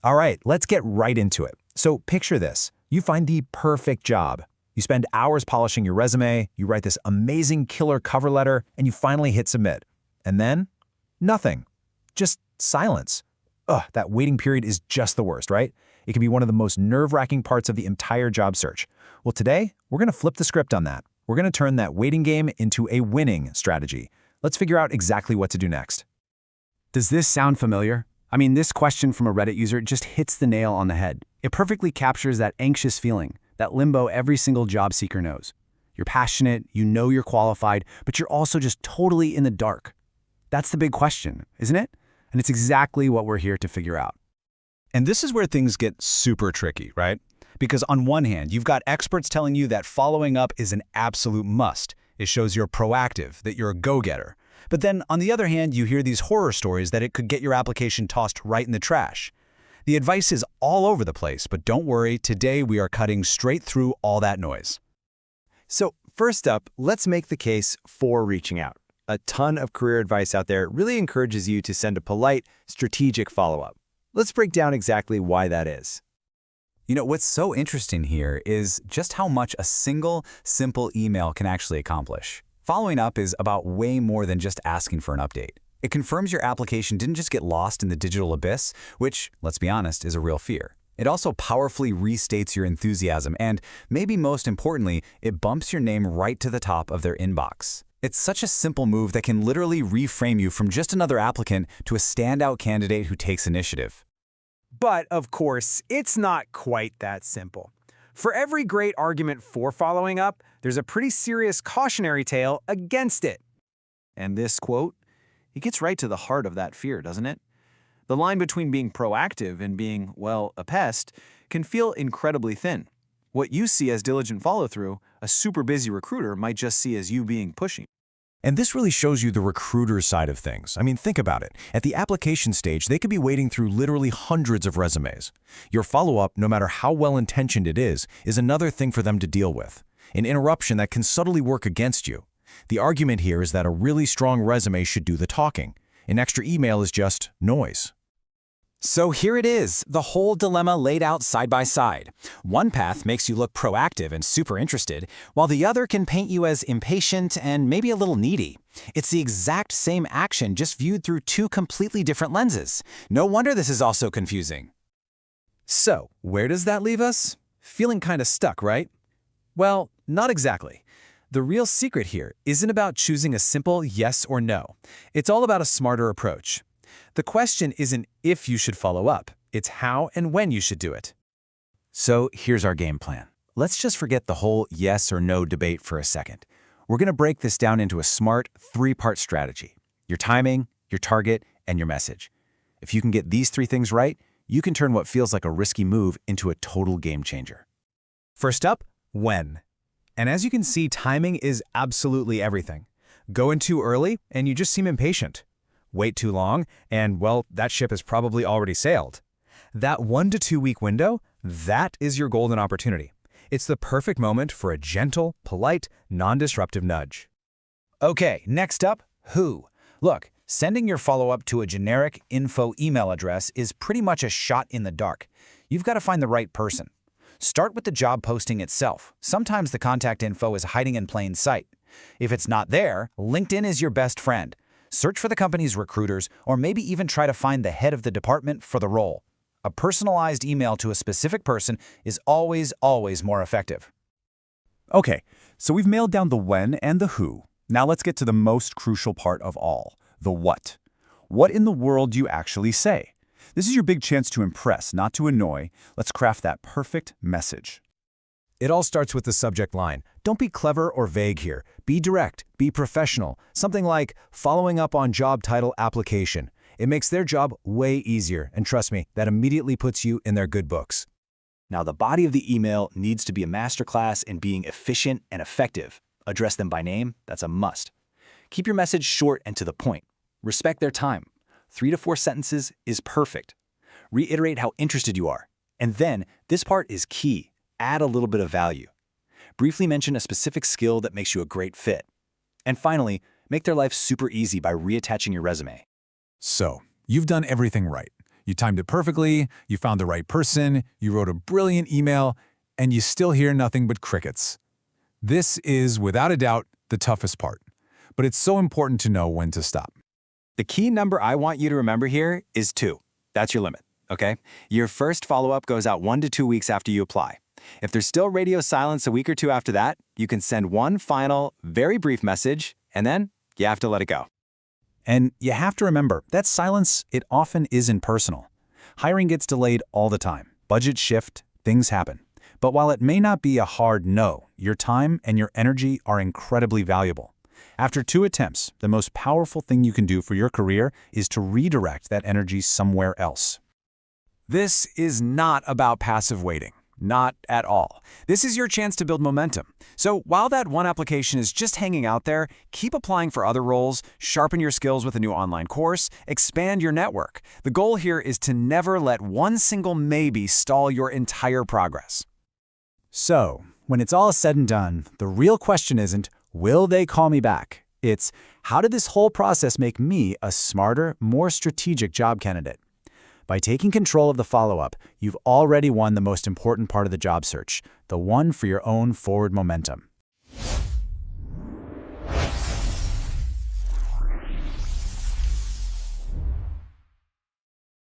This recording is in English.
All right, let's get right into it. So picture this. You find the perfect job. You spend hours polishing your resume, you write this amazing killer cover letter, and you finally hit submit. And then, nothing. Just silence. Ugh, that waiting period is just the worst, right? It can be one of the most nerve-wracking parts of the entire job search. Well, today, we're going to flip the script on that. We're going to turn that waiting game into a winning strategy. Let's figure out exactly what to do next. Does this sound familiar? I mean, this question from a Reddit user just hits the nail on the head. It perfectly captures that anxious feeling, that limbo every single job seeker knows. You're passionate, you know you're qualified, but you're also just totally in the dark. That's the big question, isn't it? And it's exactly what we're here to figure out. And this is where things get super tricky, right? Because on one hand, you've got experts telling you that following up is an absolute must. It shows you're proactive, that you're a go-getter. But then on the other hand, you hear these horror stories that it could get your application tossed right in the trash. The advice is all over the place, but don't worry, today we are cutting straight through all that noise. So first up, let's make the case for reaching out. A ton of career advice out there really encourages you to send a polite, strategic follow-up. Let's break down exactly why that is. You know, what's so interesting here is just how much a single, simple email can actually accomplish. Following up is about way more than just asking for an update. It confirms your application didn't just get lost in the digital abyss, which, let's be honest, is a real fear. It also powerfully restates your enthusiasm and, maybe most importantly, it bumps your name right to the top of their inbox. It's such a simple move that can literally reframe you from just another applicant to a standout candidate who takes initiative. But, of course, it's not quite that simple. For every great argument for following up, there's a pretty serious cautionary tale against it. And this quote, it gets right to the heart of that fear, doesn't it? The line between being proactive and being, well, a pest, can feel incredibly thin. What you see as diligent follow-through, a super busy recruiter might just see as you being pushy. And this really shows you the recruiter side of things. I mean, think about it. At the application stage, they could be wading through literally hundreds of resumes. Your follow-up, no matter how well-intentioned it is another thing for them to deal with. An interruption that can subtly work against you. The argument here is that a really strong resume should do the talking. An extra email is just noise. So here it is, the whole dilemma laid out side by side. One path makes you look proactive and super interested, while the other can paint you as impatient and maybe a little needy. It's the exact same action, just viewed through two completely different lenses. No wonder this is also confusing. So, where does that leave us? Feeling kind of stuck, right? Well, not exactly. The real secret here isn't about choosing a simple yes or no. It's all about a smarter approach. The question isn't if you should follow up, it's how and when you should do it. So here's our game plan. Let's just forget the whole yes or no debate for a second. We're going to break this down into a smart three-part strategy. Your timing, your target, and your message. If you can get these three things right, you can turn what feels like a risky move into a total game changer. First up, when. And as you can see, timing is absolutely everything. Go in too early and you just seem impatient. Wait too long, and, well, that ship has probably already sailed. That 1 to 2 week window, that is your golden opportunity. It's the perfect moment for a gentle, polite, non-disruptive nudge. Okay, next up, who? Look, sending your follow-up to a generic info email address is pretty much a shot in the dark. You've got to find the right person. Start with the job posting itself. Sometimes the contact info is hiding in plain sight. If it's not there, LinkedIn is your best friend. Search for the company's recruiters, or maybe even try to find the head of the department for the role. A personalized email to a specific person is always more effective. Okay, so we've nailed down the when and the who. Now let's get to the most crucial part of all, the what. What in the world do you actually say? This is your big chance to impress, not to annoy. Let's craft that perfect message. It all starts with the subject line. Don't be clever or vague here. Be direct, be professional. Something like following up on job title application. It makes their job way easier, and trust me, that immediately puts you in their good books. Now, the body of the email needs to be a masterclass in being efficient and effective. Address them by name, that's a must. Keep your message short and to the point. Respect their time. 3 to 4 sentences is perfect. Reiterate how interested you are. And then, this part is key. Add a little bit of value. Briefly mention a specific skill that makes you a great fit. And finally, make their life super easy by reattaching your resume. So, you've done everything right. You timed it perfectly, you found the right person, you wrote a brilliant email, and you still hear nothing but crickets. This is, without a doubt, the toughest part. But it's so important to know when to stop. The key number I want you to remember here is 2. That's your limit, okay? Your first follow-up goes out 1 to 2 weeks after you apply. If there's still radio silence a week or 2 after that, you can send one final, very brief message, and then you have to let it go. And you have to remember, that silence, it often isn't personal. Hiring gets delayed all the time. Budgets shift, things happen. But while it may not be a hard no, your time and your energy are incredibly valuable. After 2 attempts, the most powerful thing you can do for your career is to redirect that energy somewhere else. This is not about passive waiting. Not at all. This is your chance to build momentum. So while that one application is just hanging out there, keep applying for other roles, sharpen your skills with a new online course, expand your network. The goal here is to never let one single maybe stall your entire progress. So, when it's all said and done, the real question isn't, will they call me back? It's, how did this whole process make me a smarter, more strategic job candidate? By taking control of the follow-up, you've already won the most important part of the job search, the one for your own forward momentum.